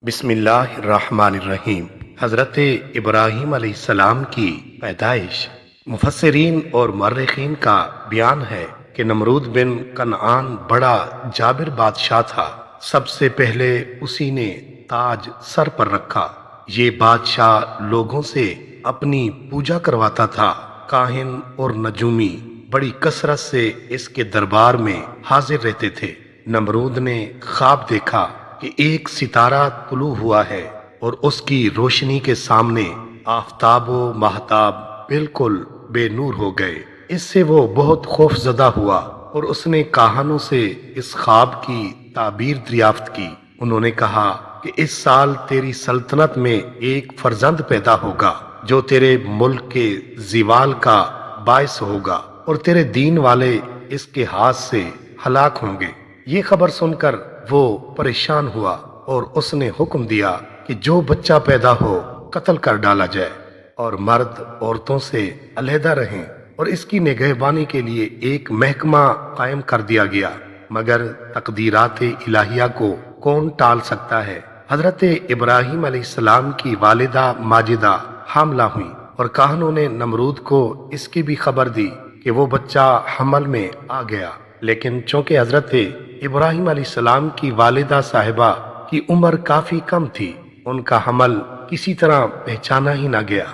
बिस्मिल्लाह अर्रहमान अर्रहीम। हज़रत इब्राहीम अलैहिस्सलाम की पैदाइश। मुफस्सिरीन और मर्रिखीन का बयान है कि नमरूद बिन कनआन बड़ा जाबिर बादशाह था। सबसे पहले उसी ने ताज सर पर रखा। ये बादशाह लोगों से अपनी पूजा करवाता था। काहिन और नजूमी बड़ी कसरत से इसके दरबार में हाजिर रहते थे। नमरूद ने ख्वाब देखा कि एक सितारा तुलू हुआ है और उसकी रोशनी के सामने आफताब व महताब बिल्कुल बेनूर हो गए। इससे वो बहुत खौफजदा हुआ और उसने काहनों से इस ख्वाब की ताबीर दरियाफ्त की। उन्होंने कहा कि इस साल तेरी सल्तनत में एक फर्जंद पैदा होगा जो तेरे मुल्क के जीवाल का बायस होगा और तेरे दीन वाले इसके हाथ से हलाक होंगे। ये खबर सुनकर वो परेशान हुआ और उसने हुक्म दिया कि जो बच्चा पैदा हो कत्ल कर डाला जाए और मर्द औरतों से अलहदा रहें और इसकी निगहबानी के लिए एक महकमा कायम कर दिया गया। मगर तकदीरात इलाहिया को कौन टाल सकता है। हजरत इब्राहीम अलैहिस्सलाम की वालिदा माजिदा हामला हुई और काहनों ने नमरूद को इसकी भी खबर दी कि वो बच्चा हमल में आ गया। लेकिन चूंकि हजरत इब्राहीम अलैहिस्सलाम की वालिदा साहिबा की उम्र काफी कम थी, उनका हमल किसी तरह पहचाना ही ना गया।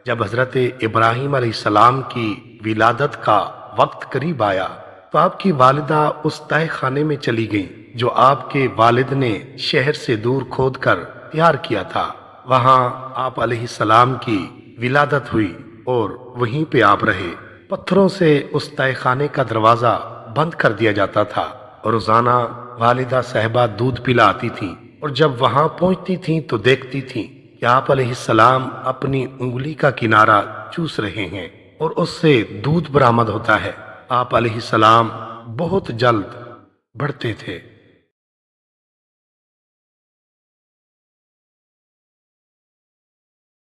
जब हजरत इब्राहीम अलैहिस्सलाम की विलादत का वक्त करीब आया तो आपकी वालिदा उस तय खाने में चली गईं जो आपके वालिद ने शहर से दूर खोद कर तैयार किया था। वहां आप अलैहिस्सलाम की विलादत हुई और वहीं पे आप रहे। पत्थरों से उस तय खाने का दरवाजा बंद कर दिया जाता था और रोजाना वालिदा साहिबा दूध पिलाती थी और जब वहां पहुंचती थीं तो देखती थीं कि आप अलैहिस्सलाम अपनी उंगली का किनारा चूस रहे हैं और उससे दूध बरामद होता है। आप अलैहिस्सलाम बहुत जल्द बढ़ते थे।